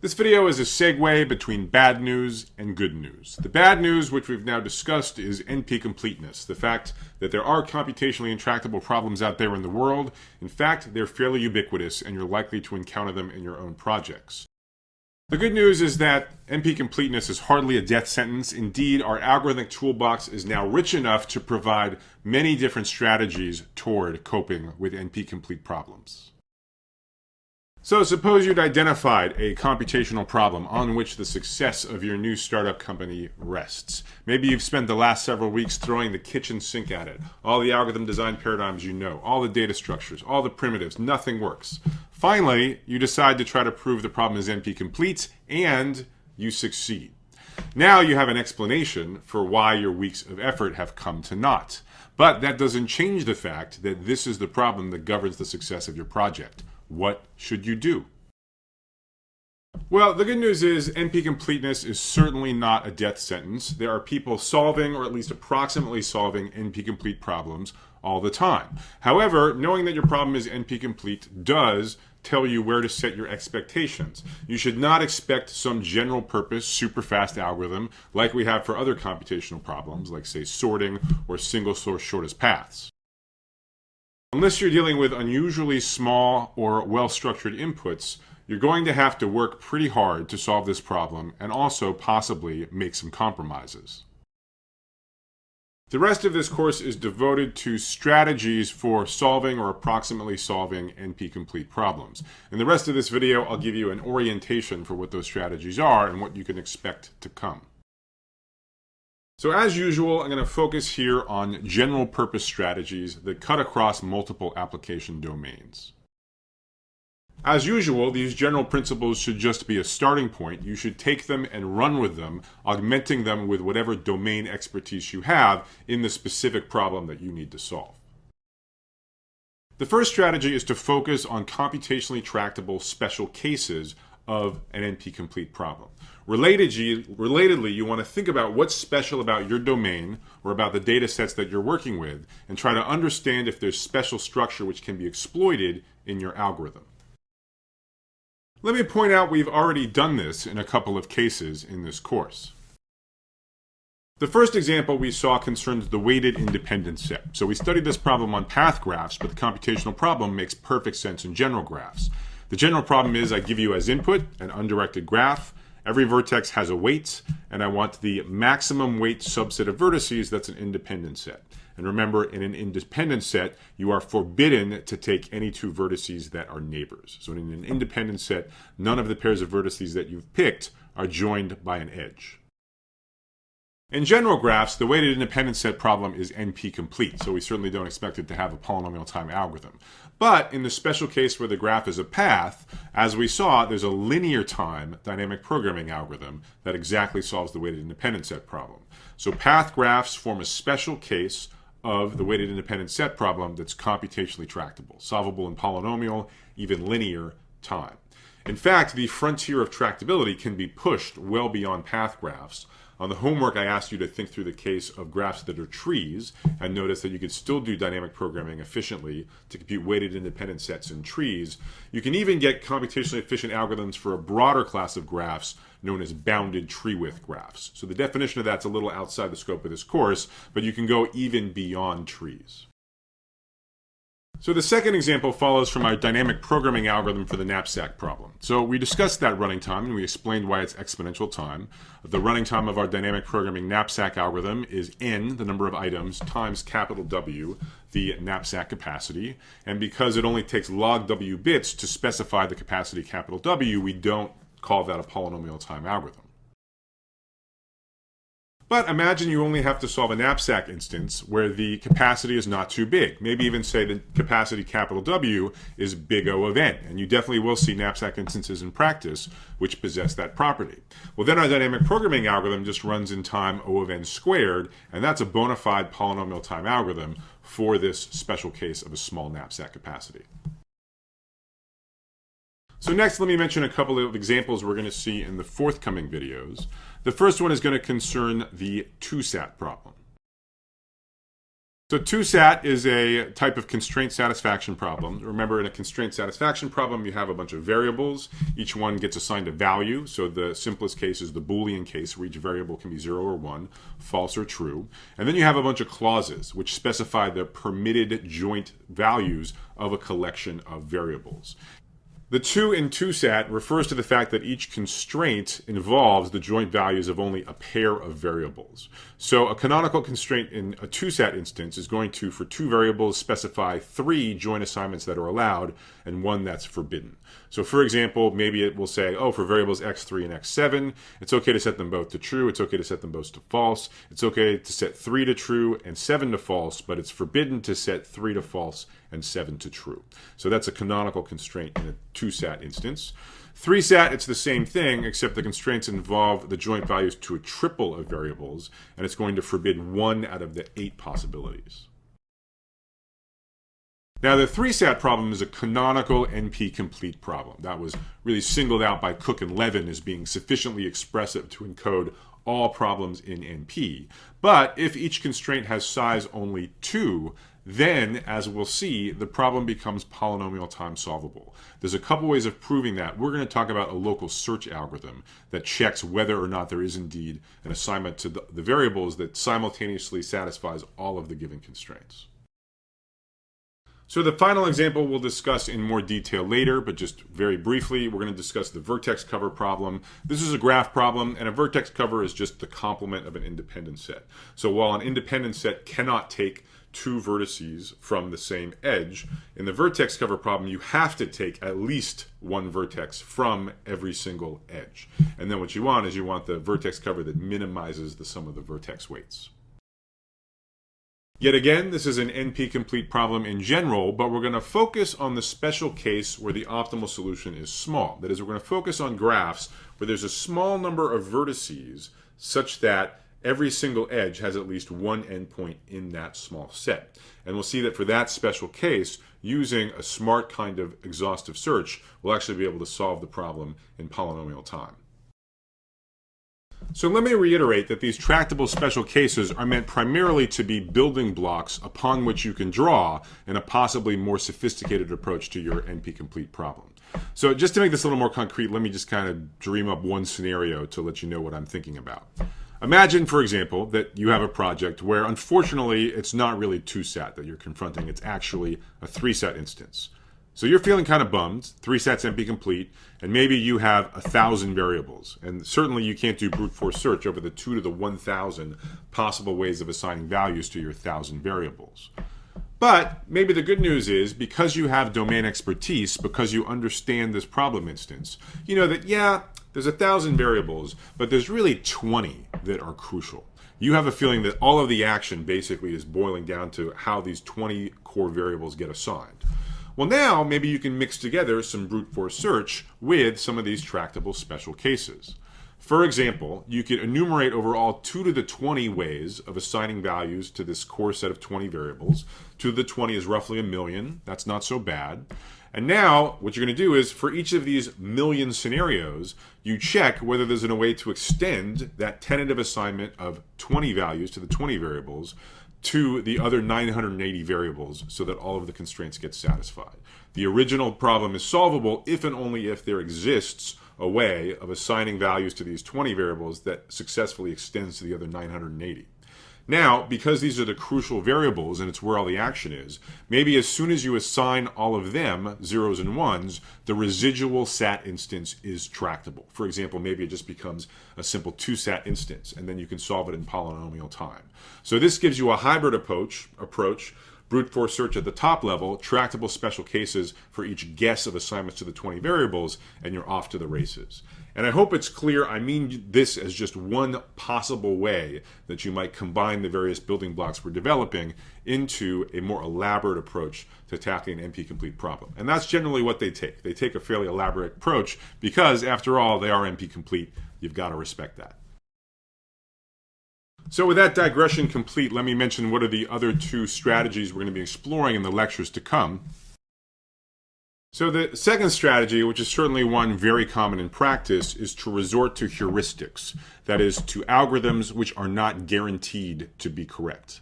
This video is a segue between bad news and good news. The bad news, which we've now discussed, is NP completeness. The fact that there are computationally intractable problems out there in the world. In fact, they're fairly ubiquitous and you're likely to encounter them in your own projects. The good news is that NP completeness is hardly a death sentence. Indeed, our algorithmic toolbox is now rich enough to provide many different strategies toward coping with NP complete problems. So suppose you'd identified a computational problem on which the success of your new startup company rests. Maybe you've spent the last several weeks throwing the kitchen sink at it. All the algorithm design paradigms you know, all the data structures, all the primitives, nothing works. Finally, you decide to try to prove the problem is NP complete, and you succeed. Now you have an explanation for why your weeks of effort have come to naught. But that doesn't change the fact that this is the problem that governs the success of your project. What should you do? Well, the good news is NP completeness is certainly not a death sentence. There are people solving, or at least approximately solving, NP complete problems all the time. However, knowing that your problem is NP complete does tell you where to set your expectations. You should not expect some general purpose, super fast algorithm like we have for other computational problems, like say sorting or single source shortest paths. Unless you're dealing with unusually small or well-structured inputs, you're going to have to work pretty hard to solve this problem and also possibly make some compromises. The rest of this course is devoted to strategies for solving or approximately solving NP-complete problems. In the rest of this video, I'll give you an orientation for what those strategies are and what you can expect to come. So as usual, I'm going to focus here on general purpose strategies that cut across multiple application domains. As usual, these general principles should just be a starting point. You should take them and run with them, augmenting them with whatever domain expertise you have in the specific problem that you need to solve. The first strategy is to focus on computationally tractable special cases of an NP-complete problem. Relatedly, you want to think about what's special about your domain or about the data sets that you're working with and try to understand if there's special structure which can be exploited in your algorithm. Let me point out we've already done this in a couple of cases in this course. The first example we saw concerns the weighted independent set. So we studied this problem on path graphs, but the computational problem makes perfect sense in general graphs. The general problem is I give you as input an undirected graph. Every vertex has a weight, and I want the maximum weight subset of vertices that's an independent set. And remember, in an independent set, you are forbidden to take any two vertices that are neighbors. So in an independent set, none of the pairs of vertices that you've picked are joined by an edge. In general graphs, the weighted independent set problem is NP complete, so we certainly don't expect it to have a polynomial time algorithm. But in the special case where the graph is a path, as we saw, there's a linear time dynamic programming algorithm that exactly solves the weighted independent set problem. So path graphs form a special case of the weighted independent set problem that's computationally tractable, solvable in polynomial, even linear time. In fact, the frontier of tractability can be pushed well beyond path graphs. On the homework, I asked you to think through the case of graphs that are trees, and notice that you could still do dynamic programming efficiently to compute weighted independent sets in trees. You can even get computationally efficient algorithms for a broader class of graphs known as bounded tree width graphs. So the definition of that's a little outside the scope of this course, but you can go even beyond trees. So the second example follows from our dynamic programming algorithm for the knapsack problem. So we discussed that running time and we explained why it's exponential time. The running time of our dynamic programming knapsack algorithm is n, the number of items, times capital W, the knapsack capacity. And because it only takes log W bits to specify the capacity capital W, we don't call that a polynomial time algorithm. But imagine you only have to solve a knapsack instance where the capacity is not too big. Maybe even say the capacity capital W is big O of n. And you definitely will see knapsack instances in practice which possess that property. Well, then our dynamic programming algorithm just runs in time O of n squared, and that's a bona fide polynomial time algorithm for this special case of a small knapsack capacity. So next, let me mention a couple of examples we're going to see in the forthcoming videos. The first one is going to concern the 2-sat problem. So 2SAT is a type of constraint satisfaction problem. Remember, in a constraint satisfaction problem, you have a bunch of variables. Each one gets assigned a value. So the simplest case is the Boolean case, where each variable can be 0 or 1, false or true. And then you have a bunch of clauses, which specify the permitted joint values of a collection of variables. The 2 in 2SAT refers to the fact that each constraint involves the joint values of only a pair of variables. So a canonical constraint in a 2SAT instance is going to, for 2 variables, specify 3 joint assignments that are allowed and 1 that's forbidden. So for example, maybe it will say, oh, for variables x3 and x7, it's okay to set them both to true, it's okay to set them both to false, it's okay to set 3 to true and 7 to false, but it's forbidden to set 3 to false and 7 to true. So that's a canonical constraint in a 2SAT instance. 3SAT, it's the same thing, except the constraints involve the joint values to a triple of variables, and it's going to forbid 1 out of the 8 possibilities. Now, the 3SAT problem is a canonical NP-complete problem. That was really singled out by Cook and Levin as being sufficiently expressive to encode all problems in NP. But if each constraint has size only 2, then, as we'll see, the problem becomes polynomial time solvable. There's a couple ways of proving that. We're going to talk about a local search algorithm that checks whether or not there is indeed an assignment to the variables that simultaneously satisfies all of the given constraints. So the final example we'll discuss in more detail later, but just very briefly, we're going to discuss the vertex cover problem. This is a graph problem, and a vertex cover is just the complement of an independent set. So while an independent set cannot take 2 vertices from the same edge, in the vertex cover problem, you have to take at least 1 vertex from every single edge. And then what you want is you want the vertex cover that minimizes the sum of the vertex weights. Yet again, this is an NP-complete problem in general, but we're going to focus on the special case where the optimal solution is small. That is, we're going to focus on graphs where there's a small number of vertices such that every single edge has at least 1 endpoint in that small set. And we'll see that for that special case, using a smart kind of exhaustive search, we'll actually be able to solve the problem in polynomial time. So let me reiterate that these tractable special cases are meant primarily to be building blocks upon which you can draw in a possibly more sophisticated approach to your NP-complete problem. So just to make this a little more concrete, let me just kind of dream up one scenario to let you know what I'm thinking about. Imagine, for example, that you have a project where, unfortunately, it's not really 2SAT that you're confronting. It's actually a 3SAT instance. So you're feeling kind of bummed. 3SAT's NP-complete, and maybe you have 1,000 variables. And certainly you can't do brute force search over the 2 to the 1,000 possible ways of assigning values to your 1,000 variables. But maybe the good news is, because you have domain expertise, because you understand this problem instance, you know that, yeah, there's 1,000 variables, but there's really 20 that are crucial. You have a feeling that all of the action basically is boiling down to how these 20 core variables get assigned. Well, now maybe you can mix together some brute force search with some of these tractable special cases. For example, you could enumerate overall 2 to the 20 ways of assigning values to this core set of 20 variables. 2 to the 20 is roughly 1,000,000. That's not so bad. And now what you're going to do is, for each of these 1,000,000 scenarios, you check whether there's a way to extend that tentative assignment of 20 values to the 20 variables to the other 980 variables so that all of the constraints get satisfied. The original problem is solvable if and only if there exists a way of assigning values to these 20 variables that successfully extends to the other 980. Now, because these are the crucial variables and it's where all the action is, maybe as soon as you assign all of them, zeros and ones, the residual SAT instance is tractable. For example, maybe it just becomes a simple 2SAT instance, and then you can solve it in polynomial time. So this gives you a hybrid approach, brute force search at the top level, tractable special cases for each guess of assignments to the 20 variables, and you're off to the races. And I hope it's clear, I mean this as just one possible way that you might combine the various building blocks we're developing into a more elaborate approach to tackling an NP-complete problem. And that's generally what they take. They take a fairly elaborate approach because, after all, they are NP-complete. You've got to respect that. So with that digression complete, let me mention what are the other 2 strategies we're going to be exploring in the lectures to come. So the second strategy, which is certainly one very common in practice, is to resort to heuristics. That is, to algorithms which are not guaranteed to be correct.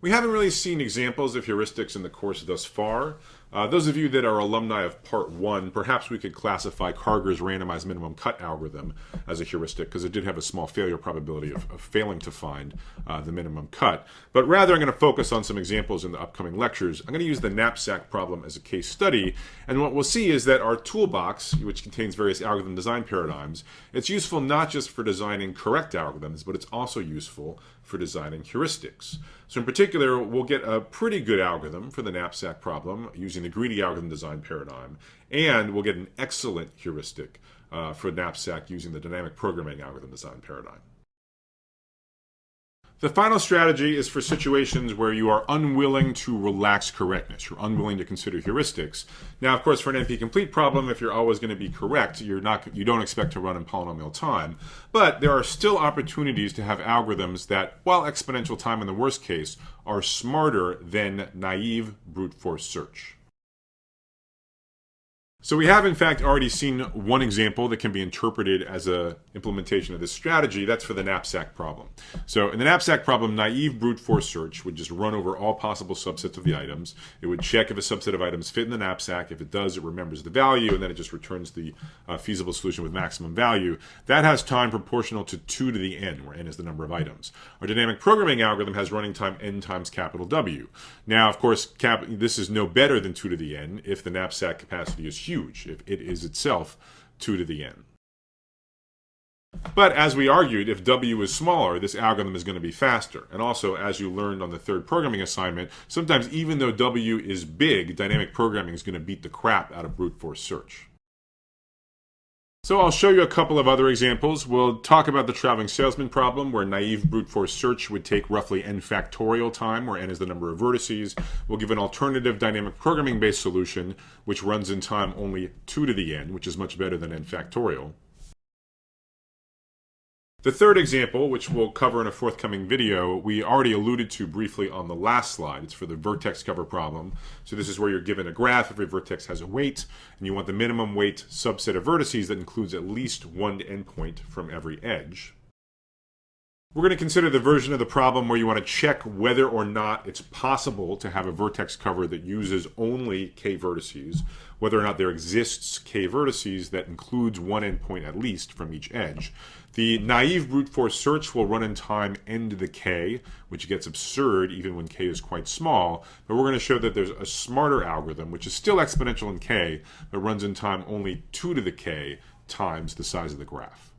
We haven't really seen examples of heuristics in the course thus far. Those of you that are alumni of Part 1, perhaps we could classify Karger's randomized minimum cut algorithm as a heuristic, because it did have a small failure probability of failing to find the minimum cut. But rather, I'm going to focus on some examples in the upcoming lectures. I'm going to use the knapsack problem as a case study, and what we'll see is that our toolbox, which contains various algorithm design paradigms, it's useful not just for designing correct algorithms, but it's also useful for designing heuristics. So in particular, we'll get a pretty good algorithm for the knapsack problem using the greedy algorithm design paradigm, and we'll get an excellent heuristic for knapsack using the dynamic programming algorithm design paradigm. The final strategy is for situations where you are unwilling to relax correctness. You're unwilling to consider heuristics. Now, of course, for an NP-complete problem, if you're always going to be correct, you don't expect to run in polynomial time. But there are still opportunities to have algorithms that, while exponential time in the worst case, are smarter than naive brute force search. So we have, in fact, already seen one example that can be interpreted as an implementation of this strategy. That's for the knapsack problem. So in the knapsack problem, naive brute force search would just run over all possible subsets of the items. It would check if a subset of items fit in the knapsack. If it does, it remembers the value, and then it just returns the feasible solution with maximum value. That has time proportional to 2 to the n, where n is the number of items. Our dynamic programming algorithm has running time n times capital W. Now, of course, this is no better than 2 to the n if the knapsack capacity is huge, if it is itself 2 to the n. But as we argued, if W is smaller, this algorithm is going to be faster. And also, as you learned on the third programming assignment, sometimes even though W is big, dynamic programming is going to beat the crap out of brute force search. So I'll show you a couple of other examples. We'll talk about the traveling salesman problem, where naive brute force search would take roughly n factorial time, where n is the number of vertices. We'll give an alternative dynamic programming based solution, which runs in time only 2 to the n, which is much better than n factorial. The third example, which we'll cover in a forthcoming video, we already alluded to briefly on the last slide. It's for the vertex cover problem. So this is where you're given a graph. Every vertex has a weight, and you want the minimum weight subset of vertices that includes at least one endpoint from every edge. We're going to consider the version of the problem where you want to check whether or not it's possible to have a vertex cover that uses only k vertices, whether or not there exists k vertices that includes one endpoint at least from each edge. The naive brute force search will run in time n to the k, which gets absurd even when k is quite small, but we're going to show that there's a smarter algorithm, which is still exponential in k, but runs in time only 2 to the k times the size of the graph.